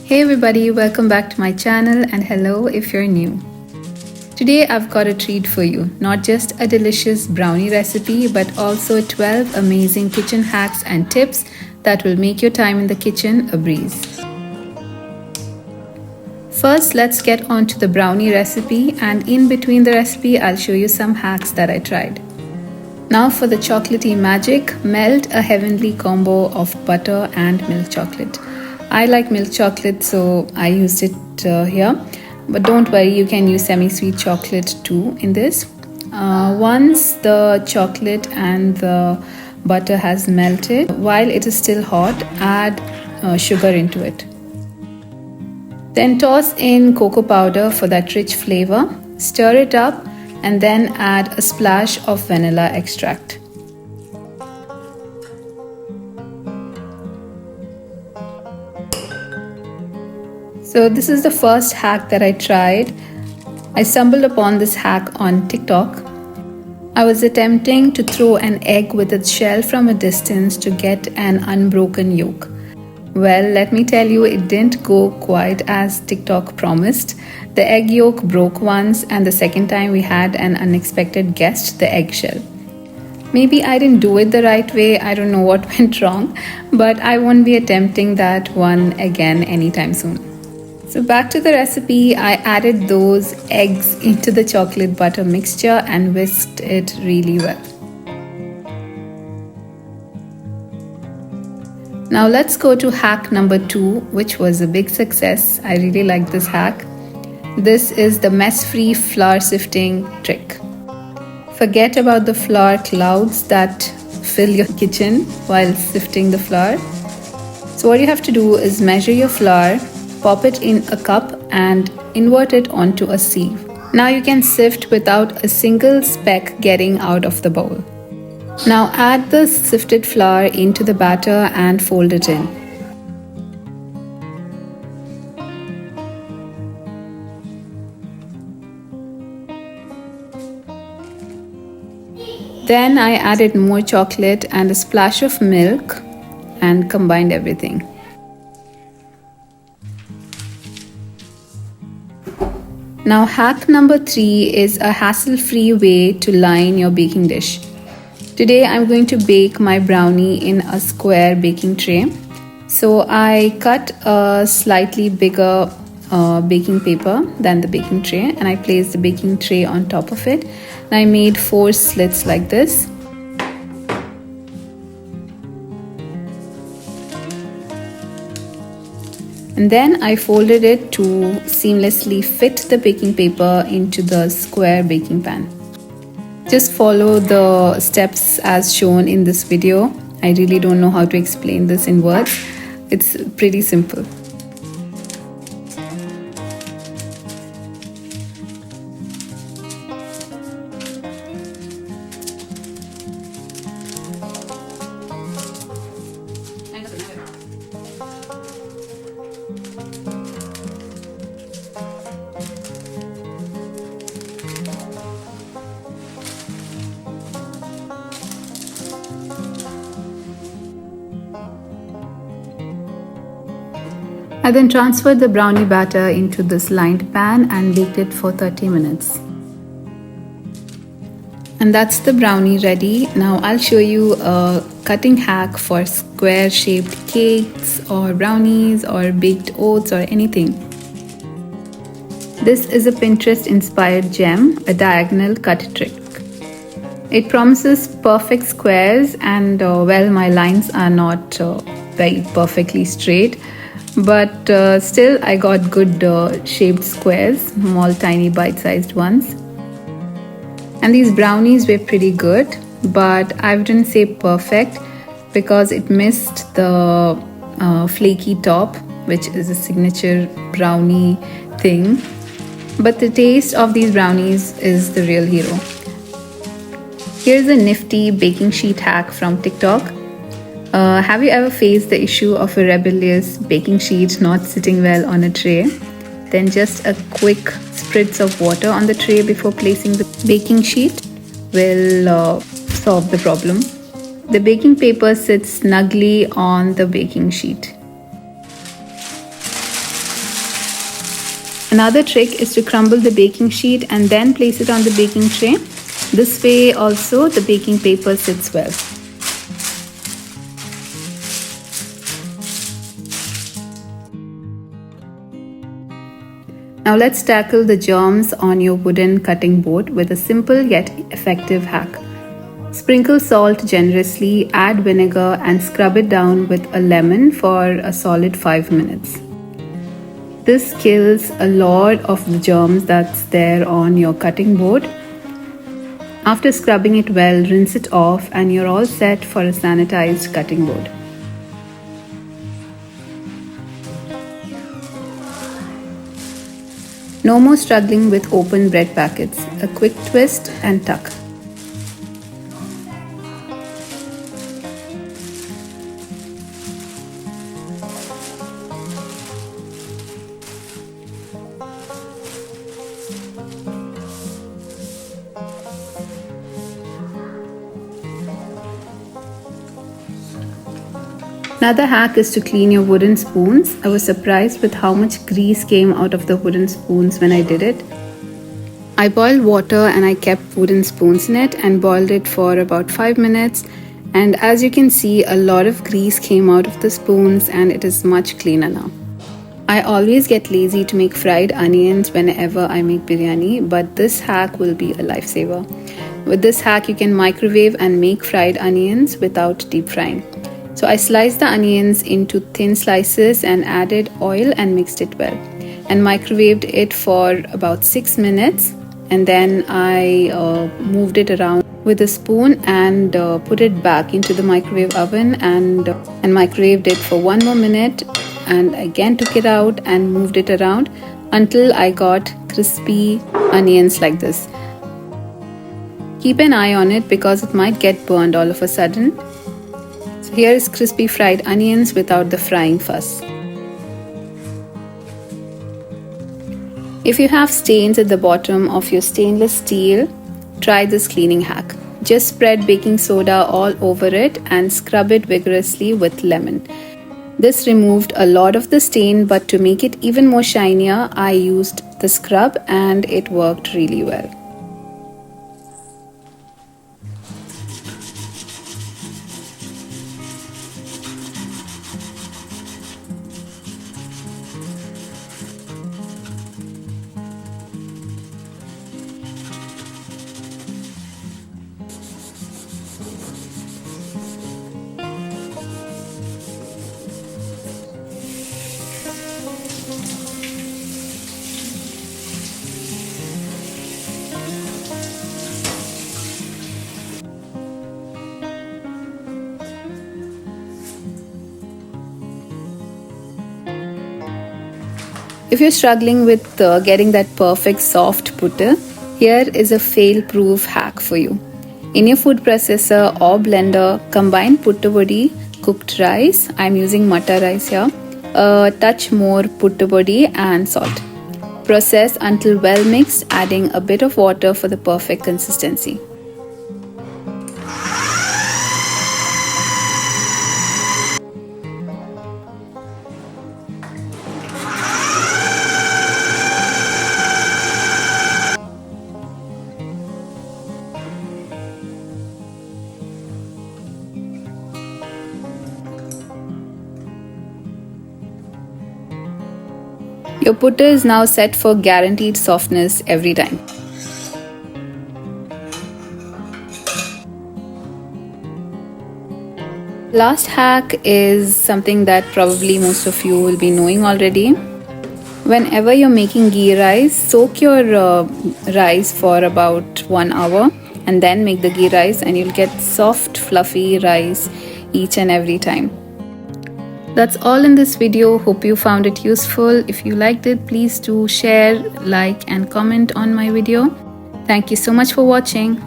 Hey everybody, welcome back to my channel and hello if you're new. Today I've got a treat for you, not just a delicious brownie recipe but also 12 amazing kitchen hacks and tips that will make your time in the kitchen a breeze. First, let's get on to the brownie recipe, and in between the recipe I'll show you some hacks that I tried. Now for the chocolatey magic, melt a heavenly combo of butter and milk chocolate. I like milk chocolate, so I used it here, but don't worry, you can use semi-sweet chocolate too in this. Once the chocolate and the butter has melted, while it is still hot, add sugar into it. Then toss in cocoa powder for that rich flavor, stir it up, and then add a splash of vanilla extract. So this is the first hack that I tried. I stumbled upon this hack on TikTok. I was attempting to throw an egg with its shell from a distance to get an unbroken yolk. Well, let me tell you, it didn't go quite as TikTok promised. The egg yolk broke once, and the second time we had an unexpected guest, the eggshell. Maybe I didn't do it the right way, I don't know what went wrong, but I won't be attempting that one again anytime soon. So back to the recipe, I added those eggs into the chocolate butter mixture and whisked it really well. Now let's go to hack number 2, which was a big success. I really like this hack. This is the mess-free flour sifting trick. Forget about the flour clouds that fill your kitchen while sifting the flour. So what you have to do is measure your flour, pop it in a cup and invert it onto a sieve. Now you can sift without a single speck getting out of the bowl. Now add the sifted flour into the batter and fold it in. Then I added more chocolate and a splash of milk and combined everything. Now hack number 3 is a hassle-free way to line your baking dish. Today I'm going to bake my brownie in a square baking tray. So I cut a slightly bigger baking paper than the baking tray and I placed the baking tray on top of it. And I made 4 slits like this. And then I folded it to seamlessly fit the baking paper into the square baking pan. Just follow the steps as shown in this video. I really don't know how to explain this in words. It's pretty simple. I then transferred the brownie batter into this lined pan and baked it for 30 minutes. And that's the brownie ready. Now I'll show you a cutting hack for square shaped cakes or brownies or baked oats or anything. This is a Pinterest inspired gem, a diagonal cut trick. It promises perfect squares and well, my lines are not very perfectly straight. But still I got good shaped squares, small tiny bite-sized ones. And these brownies were pretty good, but I wouldn't say perfect because it missed the flaky top, which is a signature brownie thing. But the taste of these brownies is the real hero. Here's a nifty baking sheet hack from TikTok. Have you ever faced the issue of a rebellious baking sheet not sitting well on a tray? Then just a quick spritz of water on the tray before placing the baking sheet will solve the problem. The baking paper sits snugly on the baking sheet. Another trick is to crumble the baking sheet and then place it on the baking tray. This way also the baking paper sits well. Now let's tackle the germs on your wooden cutting board with a simple yet effective hack. Sprinkle salt generously, add vinegar and scrub it down with a lemon for a solid 5 minutes. This kills a lot of the germs that's there on your cutting board. After scrubbing it well, rinse it off and you're all set for a sanitized cutting board. No more struggling with open bread packets. A quick twist and tuck. Another hack is to clean your wooden spoons. I was surprised with how much grease came out of the wooden spoons when I did it. I boiled water and I kept wooden spoons in it and boiled it for about 5 minutes. And as you can see, a lot of grease came out of the spoons and it is much cleaner now. I always get lazy to make fried onions whenever I make biryani, but this hack will be a lifesaver. With this hack, you can microwave and make fried onions without deep frying. So I sliced the onions into thin slices and added oil and mixed it well and microwaved it for about 6 minutes, and then I moved it around with a spoon and put it back into the microwave oven and microwaved it for 1 more minute, and again took it out and moved it around until I got crispy onions like this. Keep an eye on it because it might get burned all of a sudden. So here is crispy fried onions without the frying fuss. If you have stains at the bottom of your stainless steel, try this cleaning hack. Just spread baking soda all over it and scrub it vigorously with lemon. This removed a lot of the stain, but to make it even more shinier, I used the scrub and it worked really well. If you're struggling with getting that perfect soft butter, here is a fail-proof hack for you. In your food processor or blender, combine puttu bodi, cooked rice, I'm using matta rice here, a touch more puttu bodi and salt. Process until well mixed, adding a bit of water for the perfect consistency. Your puttu is now set for guaranteed softness every time. Last hack is something that probably most of you will be knowing already. Whenever you're making ghee rice, soak your rice for about 1 hour and then make the ghee rice, and you'll get soft, fluffy rice each and every time. That's all in this video. Hope you found it useful. If you liked it, please do share, like and comment on my video. Thank you so much for watching.